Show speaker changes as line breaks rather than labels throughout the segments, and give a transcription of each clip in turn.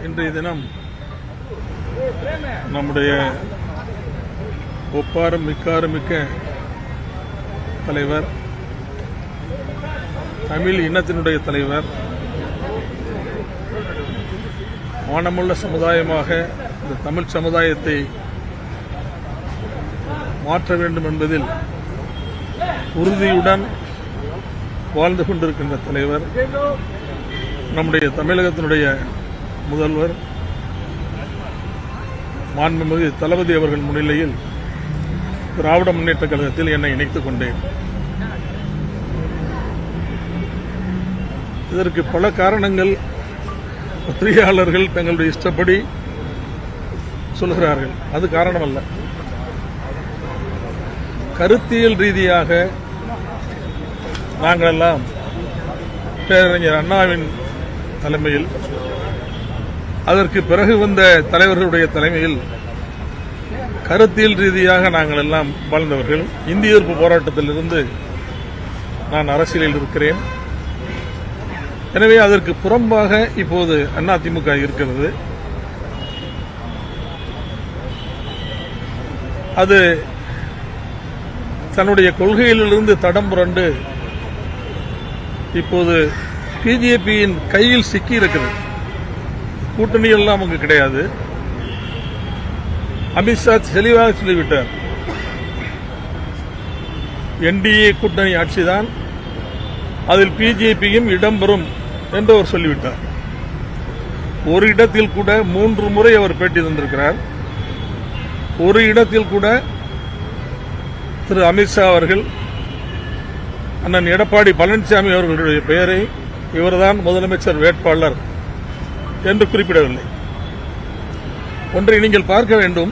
இன்றைய தினம் நம்முடைய ஒப்பாரும் மிக்காரும் மிக்க தலைவர், தமிழ் இனத்தினுடைய தலைவர், மானமுள்ள சமுதாயமாக இந்த தமிழ் சமுதாயத்தை மாற்ற வேண்டும் என்பதில் உறுதியுடன் வாழ்ந்து கொண்டிருக்கின்ற தலைவர், நம்முடைய தமிழகத்தினுடைய முதல்வர் மாண்புமிகு தளபதி அவர்கள் முன்னிலையில் திராவிட முன்னேற்றக் கழகத்தில் என்னை இணைத்துக் கொண்டேன். இதற்கு பல காரணங்கள் பத்திரிகையாளர்கள் தங்களுடைய இஷ்டப்படி சொல்கிறார்கள். அது காரணம் அல்ல. கருத்தியல் ரீதியாக நாங்கள் எல்லாம் பேரறிஞர் அண்ணாவின் தலைமையில், அதற்கு பிறகு வந்த தலைவர்களுடைய தலைமையில் கருத்தியல் ரீதியாக நாங்கள் எல்லாம் வாழ்ந்தவர்கள். இந்திய எதிர்ப்பு போராட்டத்திலிருந்து நான் அரசியலில் இருக்கிறேன். எனவே அதற்கு புறம்பாக இப்போது அதிமுக இருக்கிறது. அது தன்னுடைய கொள்கையிலிருந்து தடம் புரண்டு இப்போது பிஜேபியின் கையில் சிக்கி இருக்கிறது. கூட்டணி எல்லாம் அங்கு கிடையாது. அமித்ஷா தெளிவாக சொல்லிவிட்டார், என்டிஏ கூட்டணி ஆட்சிதான், அதில் பிஜேபியும் இடம்பெறும் என்று அவர் சொல்லிவிட்டார். ஒரு இடத்தில் கூட 3 முறை அவர் பேட்டி தந்திருக்கிறார். ஒரு இடத்தில் கூட திரு அமித்ஷா அவர்கள் அண்ணன் எடப்பாடி பழனிசாமி அவர்களுடைய பெயரை இவர்தான் முதலமைச்சர் வேட்பாளர் என்று குறிப்பிடவில்லை. ஒன்றை நீங்கள் பார்க்க வேண்டும்.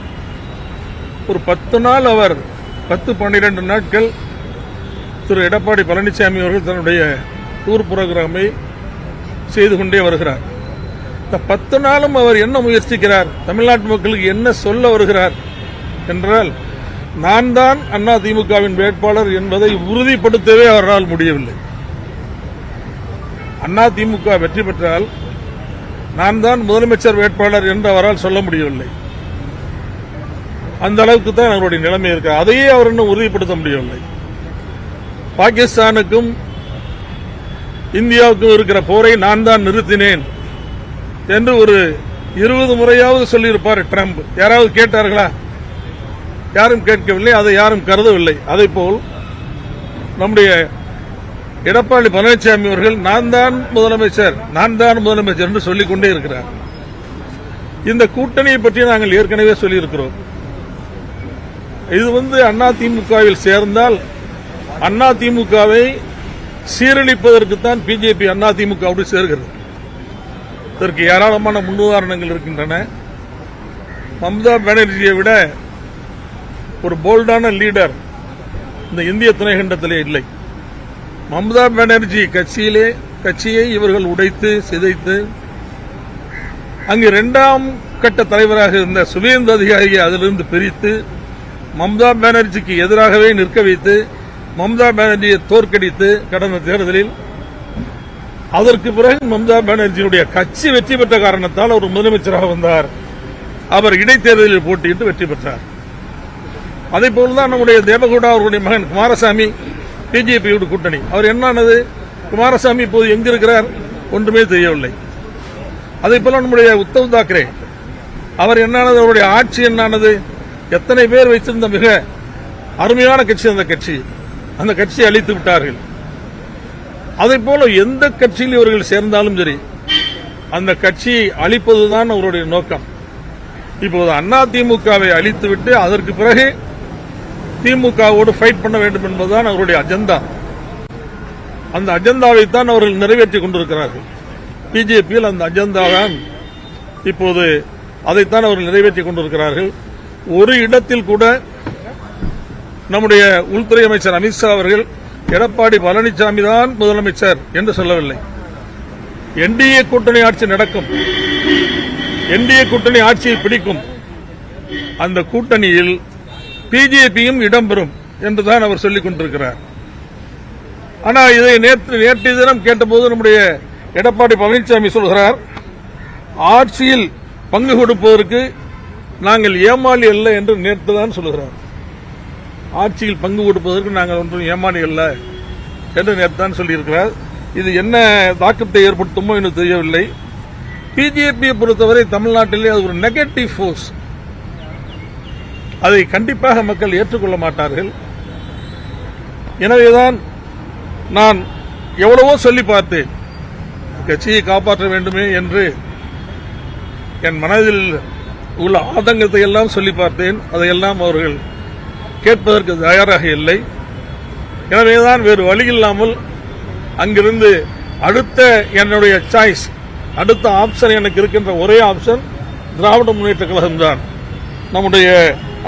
ஒரு 10 நாள் அவர் 10-12 நாட்கள் திரு எடப்பாடி பழனிசாமி அவர்கள் தன்னுடைய டூர் புரோகிராமை செய்து கொண்டே வருகிறார். இந்த 10 நாளும் அவர் என்ன முயற்சிக்கிறார், தமிழ்நாட்டு மக்களுக்கு என்ன சொல்ல வருகிறார் என்றால், நான் தான் அதிமுகவின் வேட்பாளர் என்பதை உறுதிப்படுத்தவே அவரால் முடியவில்லை. அதிமுக வெற்றி பெற்றால் நான் தான் முதலமைச்சர் வேட்பாளர் என்று அவரால் சொல்ல முடியவில்லை. அந்த அளவுக்கு தான் அவருடைய நிலைமை இருக்கு. அதையே அவர் இன்னும் உறுதிப்படுத்த முடியவில்லை. பாகிஸ்தானுக்கும் இந்தியாவுக்கும் இருக்கிற போரை நான் தான் நிறுத்தினேன் என்று ஒரு 20 முறையாவது சொல்லியிருப்பார் ட்ரம்ப். யாராவது கேட்டார்களா? யாரும் கேட்கவில்லை. அதை யாரும் கருதவில்லை. அதேபோல் நம்முடைய எடப்பாடி பழனிசாமி அவர்கள் நான் தான் முதலமைச்சர் என்று சொல்லிக் கொண்டே இருக்கிறார். இந்த கூட்டணியை பற்றி நாங்கள் ஏற்கனவே சொல்லியிருக்கிறோம். இது அதிமுகவில் சேர்ந்தால் அதிமுகவை சீரழிப்பதற்குத்தான் பிஜேபி அதிமுகவோடு சேர்கிறது. இதற்கு ஏராளமான முன்னுதாரணங்கள் இருக்கின்றன. மம்தா பானர்ஜியை விட ஒரு போல்டான லீடர் இந்த இந்திய துணைக்கண்டத்திலே இல்லை. மம்தா பானர்ஜி கட்சியை இவர்கள் உடைத்து சிதைத்து, அங்கு 2ஆம் கட்ட தலைவராக இருந்த சுவேந்து அதிகாரியை அதிலிருந்து பிரித்து மம்தா பானர்ஜிக்கு எதிராகவே நிற்க வைத்து மம்தா பானர்ஜியை தோற்கடித்து கடந்த தேர்தலில், அதற்கு பிறகு மம்தா பானர்ஜியுடைய கட்சி வெற்றி பெற்ற காரணத்தால் அவர் முதலமைச்சராக வந்தார். அவர் இடைத்தேர்தலில் போட்டியிட்டு வெற்றி பெற்றார். அதேபோல்தான் நம்முடைய தேவகவுடா அவருடைய மகன் குமாரசாமி பிஜேபியோடு கூட்டணி. அவர் என்னானது? குமாரசாமி இப்போது எங்கிருக்கிறார்? ஒன்றுமே தெரியவில்லை. அதேபோல நம்முடைய உத்தவ் தாக்கரே, அவர் என்னானது? அவருடைய ஆட்சி என்னானது? எத்தனை பேர் வைத்திருந்த மிக அருமையான கட்சி அந்த கட்சியை அழித்து விட்டார்கள். அதேபோல எந்த கட்சியில் இவர்கள் சேர்ந்தாலும் சரி, அந்த கட்சியை அழிப்பதுதான் அவருடைய நோக்கம். இப்போது அதிமுகவை அழித்துவிட்டு அதற்கு பிறகு திமுகவோடு ஃபைட் பண்ண வேண்டும் என்பதுதான் அவருடைய அஜெண்டா. அந்த அஜெண்டாவைத்தான் அவர்கள் நிறைவேற்றிக் கொண்டிருக்கிறார்கள். பிஜேபியில் அந்த அஜெண்டா தான் இப்போது, அதைத்தான் அவர்கள் நிறைவேற்றிக் கொண்டிருக்கிறார்கள். ஒரு இடத்தில் கூட நம்முடைய உள்துறை அமைச்சர் அமித்ஷா அவர்கள் எடப்பாடி பழனிசாமி தான் முதலமைச்சர் என்று சொல்லவில்லை. என்டிஏ கூட்டணி ஆட்சி நடக்கும், என்டிஏ கூட்டணி ஆட்சியை பிடிக்கும், அந்த கூட்டணியில் பிஜேபியும் இடம்பெறும் என்றுதான் அவர் சொல்லிக் கொண்டிருக்கிறார். ஆனால் இதை நேற்றைய தினம் கேட்டபோது நம்முடைய எடப்பாடி பழனிசாமி சொல்கிறார், ஆட்சியில் பங்கு கொடுப்பதற்கு நாங்கள் ஏமாளி அல்ல என்று நேற்று தான் சொல்கிறார். ஆட்சியில் பங்கு கொடுப்பதற்கு நாங்கள் ஒன்றும் ஏமாளி அல்ல என்று நேற்று தான் சொல்லியிருக்கிறார். இது என்ன தாக்கத்தை ஏற்படுத்துமோ என்று தெரியவில்லை. பிஜேபியை பொறுத்தவரை தமிழ்நாட்டிலே அது ஒரு நெகட்டிவ் ஃபோர்ஸ். அதை கண்டிப்பாக மக்கள் ஏற்றுக்கொள்ள மாட்டார்கள். எனவேதான் நான் எவ்வளவோ சொல்லி பார்த்தேன், கட்சியை காப்பாற்ற வேண்டுமே என்று என் மனதில் உள்ள ஆதங்கத்தை எல்லாம் சொல்லி பார்த்தேன். அதையெல்லாம் அவர்கள் கேட்பதற்கு தயாராக இல்லை. எனவேதான் வேறு வழியில்லாமல் அங்கிருந்து அடுத்த என்னுடைய சாய்ஸ், அடுத்த ஆப்ஷன் எனக்கு இருக்கின்ற ஒரே ஆப்ஷன் திராவிட முன்னேற்ற கழகம் தான். நம்முடைய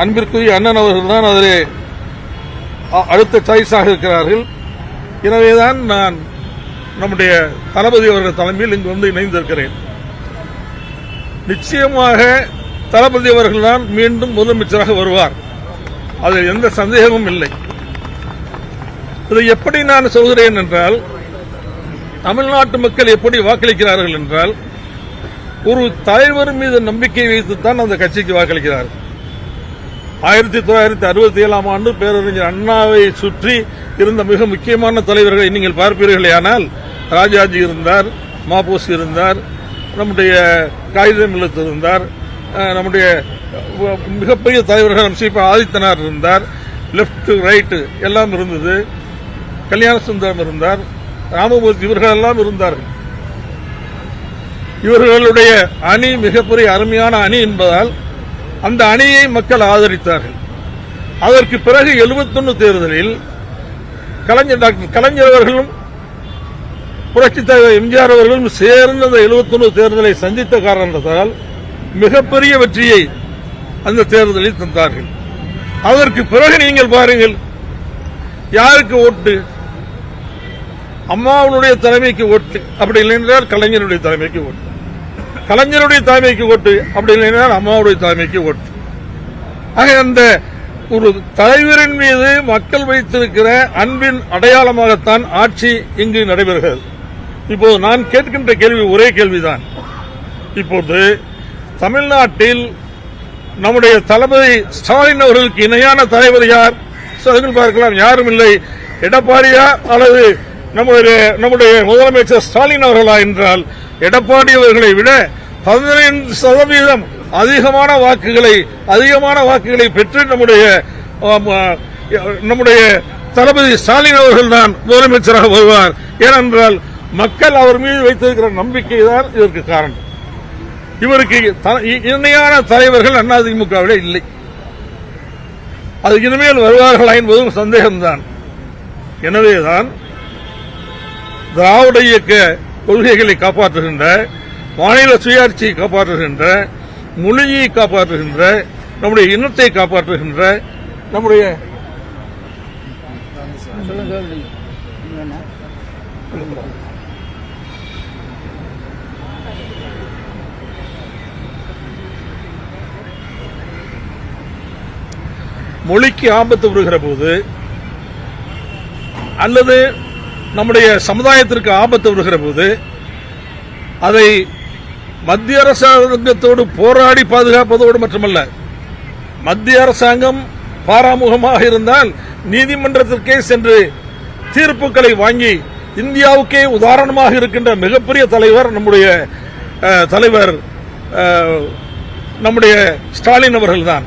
அன்பிற்குரிய அண்ணன் அவர்கள் தான் அதிலே அடுத்த சாய்ஸாக இருக்கிறார்கள். எனவேதான் நான் நம்முடைய தளபதி அவர்கள் தலைமையில் இங்கு வந்து இணைந்திருக்கிறேன். நிச்சயமாக தளபதி அவர்கள் தான் மீண்டும் முதலமைச்சராக வருவார், அதில் எந்த சந்தேகமும் இல்லை. இதை எப்படி நான் சொல்கிறேன் என்றால், தமிழ்நாட்டு மக்கள் எப்படி வாக்களிக்கிறார்கள் என்றால், ஒரு தலைவர் மீது நம்பிக்கை வைத்துத்தான் அந்த கட்சிக்கு வாக்களிக்கிறார்கள். 1967ஆம் ஆண்டு பேரறிஞர் அண்ணாவை சுற்றி இருந்த மிக முக்கியமான தலைவர்களை நீங்கள் பார்ப்பீர்களேயானால், ராஜாஜி இருந்தார், மாபோசி இருந்தார், நம்முடைய காகிதம் இல்லத்து இருந்தார், நம்முடைய மிகப்பெரிய தலைவர்கள் சீபா ஆதித்தனார் இருந்தார், லெப்ட் ரைட் எல்லாம் இருந்தது, கல்யாண சுந்தரம் இருந்தார், ராமமூர்த்தி, இவர்கள் எல்லாம் இருந்தார்கள். இவர்களுடைய அணி மிகப்பெரிய அருமையான அணி என்பதால் அந்த அணியை மக்கள் ஆதரித்தார்கள். அதற்கு பிறகு 71 தேர்தலில் டாக்டர் கலைஞர் அவர்களும் புரட்சித் தலைவர் எம்ஜிஆர் அவர்களும் சேர்ந்து அந்த 71 தேர்தலை சந்தித்த காரணத்தால் மிகப்பெரிய வெற்றியை அந்த தேர்தலில் தந்தார்கள். அதற்கு பிறகு நீங்கள் பாருங்கள், யாருக்கு ஓட்டு? அம்மாவுடைய தலைமைக்கு ஓட்டு, அப்படி இல்லை என்றால் கலைஞருடைய தலைமைக்கு ஓட்டு, கலைஞருடைய தலைமைக்கு ஓட்டு, அப்படி இல்லை என்றால் அம்மாவுடைய தலைமைக்கு ஓட்டு. ஆக அந்த ஒரு தலைவரின் மீது மக்கள் வைத்திருக்கிற அன்பின் அடையாளமாகத்தான் ஆட்சி இங்கு நடைபெறுகிறது. இப்போது நான் கேட்கின்ற கேள்வி ஒரே கேள்விதான். இப்போது தமிழ்நாட்டில் நம்முடைய தளபதி ஸ்டாலின் அவர்களுக்கு இணையான தலைவர் யார்? சொல்லுங்கள் பார்க்கலாம். யாரும் இல்லை. எடப்பாடியா அல்லது நம்முடைய முதலமைச்சர் ஸ்டாலின் அவர்களா என்றால், எடப்பாடி அவர்களை விட 15% அதிகமான வாக்குகளை பெற்று நம்முடைய தளபதி ஸ்டாலின் அவர்கள் தான் முதலமைச்சராக வருவார். ஏனென்றால் மக்கள் அவர் மீது வைத்திருக்கிற நம்பிக்கை தான் இதற்கு காரணம். இவருக்கு இணையான தலைவர்கள் அதிமுகவிலே இல்லை. அது இனிமேல் வருவார்களா என்பதும் சந்தேகம்தான். எனவேதான் திராவிட இயக்க கொள்கைகளை காப்பாற்றுகின்ற, மாநில சுயாட்சியை காப்பாற்றுகின்ற, மொழியை காப்பாற்றுகின்ற, நம்முடைய இனத்தை காப்பாற்றுகின்ற, நம்முடைய மொழிக்கு ஆபத்து வருகிற போது அல்லது நம்முடைய சமுதாயத்திற்கு ஆபத்து வருகிற போது அதை மத்திய அரசாங்கத்தோடு போராடி பாதுகாப்பதோடு மட்டுமல்ல, மத்திய அரசாங்கம் பாராமுகமாக இருந்தால் நீதிமன்றத்திற்கே சென்று தீர்ப்புகளை வாங்கி இந்தியாவுக்கே உதாரணமாக இருக்கின்ற மிகப்பெரிய தலைவர் நம்முடைய ஸ்டாலின் அவர்கள்தான்.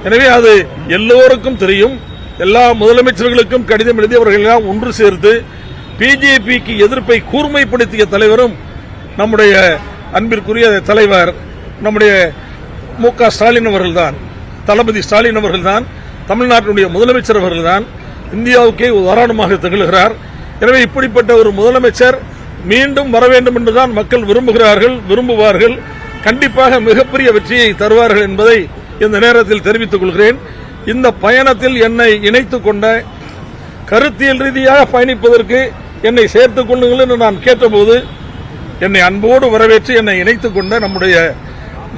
எனவே அது எல்லோருக்கும் தெரியும். எல்லா முதலமைச்சர்களுக்கும் கடிதம் எழுதி அவர்கள் எல்லாம் ஒன்று சேர்த்து பிஜேபிக்கு எதிர்ப்பை கூர்மைப்படுத்திய தலைவரும் நம்முடைய அன்பிற்குரிய தலைவர் நம்முடைய மு.க. ஸ்டாலின் அவர்கள்தான், தளபதி ஸ்டாலின் அவர்கள்தான், தமிழ்நாட்டினுடைய முதலமைச்சர் அவர்கள்தான், இந்தியாவுக்கே உதாரணமாக திகழ்கிறார். எனவே இப்படிப்பட்ட ஒரு முதலமைச்சர் மீண்டும் வர வேண்டும் என்றுதான் மக்கள் விரும்புவார்கள். கண்டிப்பாக மிகப்பெரிய வெற்றியை தருவார்கள் என்பதை இந்த நேரத்தில் தெரிவித்துக் கொள்கிறேன். இந்த பயணத்தில் என்னை இணைத்துக் கொண்ட, கருத்தியல் ரீதியாக பயணிப்பதற்கு என்னை சேர்த்துக் கொள்ளுங்கள் என்று நான் கேட்டபோது என்னை அன்போடு வரவேற்று என்னை இணைத்துக் கொண்ட நம்முடைய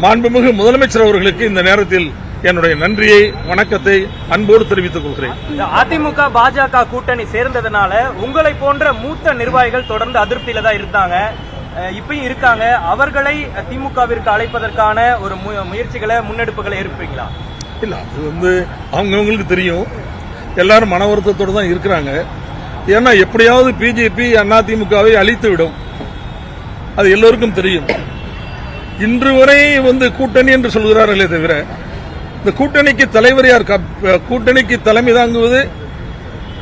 மாண்புமிகு முதலமைச்சர் அவர்களுக்கு இந்த நேரத்தில் என்னுடைய நன்றியை, வணக்கத்தை அன்போடு தெரிவித்துக் கொள்கிறேன்.
அதிமுக பாஜக கூட்டணி சேர்ந்ததனால உங்களை போன்ற மூத்த நிர்வாகிகள் தொடர்ந்து அதிருப்தியில தான் இருந்தாங்க. இப்பயும் இருக்காங்க. அவர்களை திமுகவிற்கு அழைப்பதற்கான ஒரு முயற்சிகளை முன்னெடுப்புகளை இருப்பீங்களா?
இல்ல, அது அவங்கவுங்களுக்கு தெரியும். எல்லாரும் மன வருத்தத்தோடு தான் இருக்கிறாங்க. ஏன்னா எப்படியாவது பிஜேபி அதிமுகவை அழித்து விடும், அது எல்லோருக்கும் தெரியும். இன்று வரை கூட்டணி என்று சொல்கிறார்களே தவிர இந்த கூட்டணிக்கு தலைவர் யார், கூட்டணிக்கு தலைமை தாங்குவது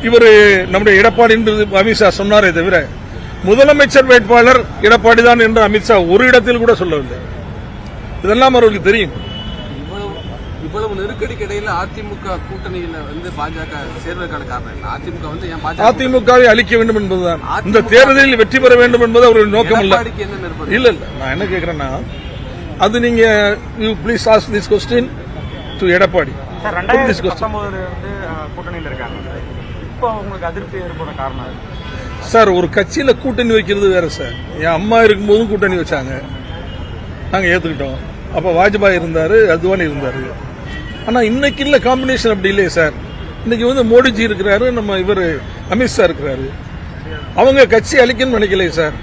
இவர் நம்முடைய எடப்பாடி என்று அமித்ஷா சொன்னாரே தவிர முதலமைச்சர் வேட்பாளர் எடப்பாடி தான் என்று அமித்ஷா ஒரு இடத்தில் கூட சொல்லவில்லை. இதெல்லாம் அவர்களுக்கு தெரியும்.
இவ்வளவு நெருக்கடிக்கு இடையில அதிமுக கூட்டணியில பாஜக சேர்வதற்கான காரணம்
அதிமுகவை அழிக்க வேண்டும் என்பதுதான். இந்த தேர்தலில் வெற்றி பெற வேண்டும் என்பது அவருடைய நோக்கம் இல்ல. இல்ல நான் என்ன கேட்கிறேன்னா, அது நீங்க please ask this question to Edappadi.
கூட்டணியில் இருக்காங்க. இப்போ உங்களுக்கு அதிருப்தி ஏற்பட காரணம்
சார், ஒரு கட்சியில கூட்டணி வைக்கிறது வேற சார். என் அம்மா இருக்கும்போதும் கூட்டணி வச்சாங்க, நாங்க ஏத்துக்கிட்டோம். அப்ப வாஜ்பாய் இருந்தாரு, அத்வானி இருந்தாரு. ஆனா இன்னைக்கு இல்ல காம்பினேஷன் அப்படி இல்லையே சார். இன்னைக்கு மோடிஜி இருக்கிறாரு, நம்ம இவர் அமித்ஷா இருக்கிறாரு. அவங்க கட்சி அழிக்கணும்னு நினைக்கலையே சார்.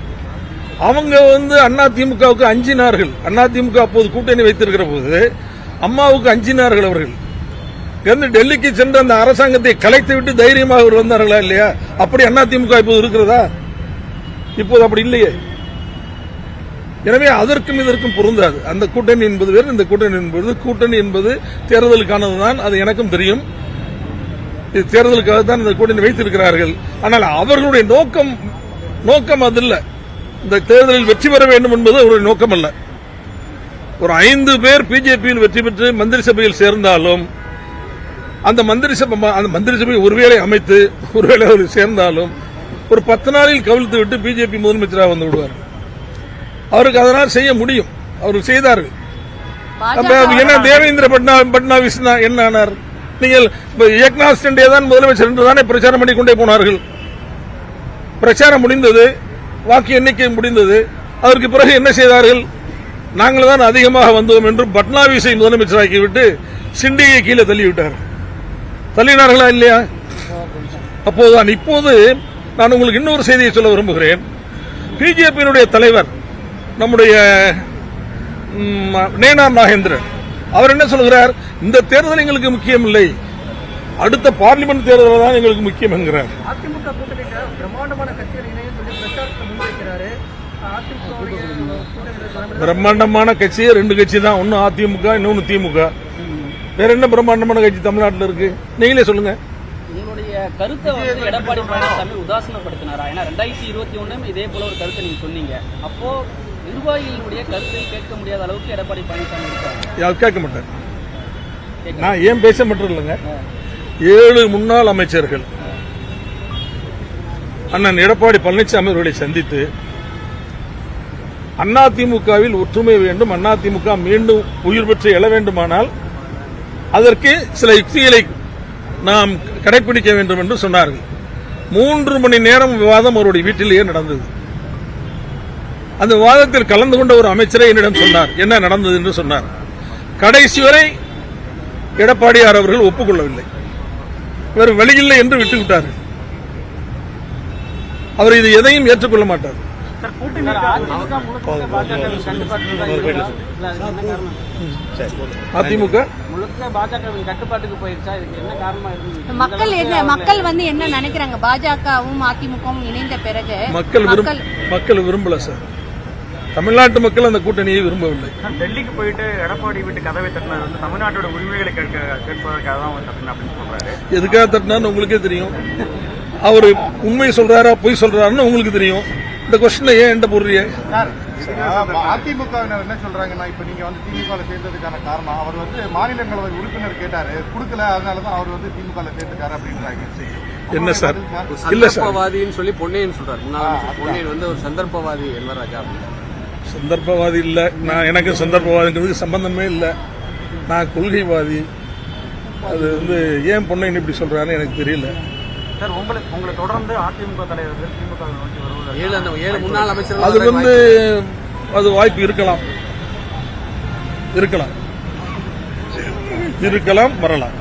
அவங்க அதிமுகவுக்கு அஞ்சினார்கள். அதிமுக அப்போது கூட்டணி வைத்திருக்கிற போது அம்மாவுக்கு அஞ்சினார்கள். அவர்கள் டெல்லிக்கு சென்று அந்த அரசாங்கத்தை கலைத்து விட்டு தைரியமாக அவர் வந்தார்களா இல்லையா? அப்படி அதிமுக இப்போது இருக்கிறதா? இப்போது அப்படி இல்லையே. எனவே அதற்கும் இதற்கும் பொருந்தாது. அந்த கூட்டணி என்பது வேறு, இந்த கூட்டணி என்பது கூட்டணி என்பது தேர்தலுக்கானதுதான். அது எனக்கும் தெரியும். இது தேர்தலுக்காக தான் இந்த கூட்டணி வைத்திருக்கிறார்கள். ஆனால் அவர்களுடைய நோக்கம் அது இல்ல. இந்த தேர்தலில் வெற்றி பெற வேண்டும் என்பது அவருடைய நோக்கம் அல்ல. ஒரு 5 பேர் பிஜேபியில் வெற்றி பெற்று மந்திரி சபையில் சேர்ந்தாலும் அந்த மந்திரி சபை ஒருவேளை அமைத்து ஒருவேளை அவர் சேர்ந்தாலும் ஒரு 10 நாளில் கவிழ்த்து விட்டு பிஜேபி முதலமைச்சராக வந்து விடுவார். அவருக்கு அதனால் செய்ய முடியும். அவர் செய்தார்கள். என்ன தேவேந்திர பட்னாவிஸ் என்ன ஆனார்? நீங்கள் ஏக்நாத் ஷிண்டே தான் முதலமைச்சர் என்று தானே பிரச்சாரம் பண்ணி கொண்டே போனார்கள். பிரச்சாரம் முடிந்தது, வாக்கு எண்ணிக்கை முடிந்தது. அதற்கு பிறகு என்ன செய்தார்கள்? நாங்கள் தான் அதிகமாக வந்தோம் என்று பட்னாவிஸை முதலமைச்சராக்கிவிட்டு ஷிண்டேயை கீழே தள்ளிவிட்டார். தள்ளினார்களா இல்லையா? அப்போதுதான். இப்போது நான் உங்களுக்கு இன்னொரு செய்தியை சொல்ல விரும்புகிறேன். பிஜேபியினுடைய தலைவர் நம்முடைய நேனார் நாகேந்திரன் அவர் என்ன சொல்கிறார்? இந்த தேர்தல் எங்களுக்கு முக்கியம் இல்லை, அடுத்த பார்லிமெண்ட் தேர்தல் தான் எங்களுக்கு முக்கியம் என்கிறார். பிரம்மாண்டமான கட்சியே 2 கட்சி தான். ஒன்னு அதிமுக, இன்னொன்னு திமுக. வேற என்ன பிரம்மாண்டமான கட்சி தமிழ்நாட்டில் இருக்கு? நீங்களே சொல்லுங்க.
உங்களுடைய கருத்தை எடப்பாடி பழனிசாமி உதாசனப்படுத்தினாரா? ஏன்னா 2021 இதே போல ஒரு கருத்தை நீங்க சொன்னீங்க. அப்போ நிர்வாகிகளுடைய கருத்தை கேட்க முடியாத அளவுக்கு எடப்பாடி பழனிசாமி இருக்காரு.
கேட்க மாட்டேன். நான் ஏன் பேச மாட்டேன் இல்லைங்க. 7 முன்னாள் அமைச்சர்கள் அண்ணன் எடப்பாடி பழனிசாமி அவர்களை சந்தித்து அதிமுகவில் ஒற்றுமை வேண்டும், அதிமுக மீண்டும் உயிர் பெற்று எழ வேண்டுமானால் அதற்கு சில யுக்திகளை நாம் கடைபிடிக்க வேண்டும் என்று சொன்னார்கள். 3 மணி நேரம் விவாதம் அவருடைய வீட்டிலேயே நடந்தது. அந்த விவாதத்தில் கலந்து கொண்ட ஒரு அமைச்சரை என்னிடம் சொன்னார், என்ன நடந்தது என்று சொன்னார். கடைசி வரை எடப்பாடியார் அவர்கள் ஒப்புக்கொள்ளவில்லை. வேறு வழியில்லை என்று விட்டுவிட்டார்கள். அவர் இது எதையும் ஏற்றுக்கொள்ள மாட்டார். அதிமுக
கட்டுப்பாட்டுக்கு போயிருச்சா? என்ன காரணமா இருக்கு?
மக்கள் என்ன நினைக்கிறாங்க? பாஜகவும் அதிமுகவும் இணைந்த பிறகு
மக்கள் விரும்பல சார். தமிழ்நாட்டு மக்கள் அந்த கூட்டணியை விரும்பவில்லை.
டெல்லிக்கு போயிட்டு எடப்பாடி வீட்டு கதவை தட்டினது தமிழ்நாட்டோட உரிமைகளை கேட்பதற்காக தான் அப்படின்னு சொல்றாரு.
எதுக்காக தட்டினான்னு உங்களுக்கே தெரியும். அவரு உண்மை சொல்றாரா பொய் சொல்றாருன்னு உங்களுக்கு தெரியும். இந்த கொஸ்டின் ஏன் என்கிட்ட போடுறீங்க?
அதிமுகவினர் என்ன சொல்றாங்கன்னா, இப்ப நீங்க திமுக சேர்ந்ததுக்கான காரணம் அவர் மாநிலங்களவை உறுப்பினர் கேட்டாரு, கொடுக்கல, அதனாலதான் அவர் திமுக சேர்த்துக்காரு அப்படின்றாங்க.
என்ன சார்?
இல்ல சந்தர்ப்பவாதின்னு சொல்லி பொன்னையன் சொல்றாரு. பொன்னையன் ஒரு சந்தர்ப்பவாதி எல்வராஜா.
சந்தர்ப்பவாதி இல்ல. நான் எனக்கு சந்தர்ப்பவாதிங்கிறதுக்கு சம்பந்தமே இல்லை. நான் கொள்கைவாதி. அது ஏன் பொன்னையன் இப்படி சொல்றாருன்னு எனக்கு தெரியல.
சார், உங்களை தொடர்ந்து அதிமுக தலைவர்கள் திமுக நோக்கி வருவது
7 முன்னாள் அமைச்சர்கள்
அது வாய்ப்பு இருக்கலாம், வரலாம்.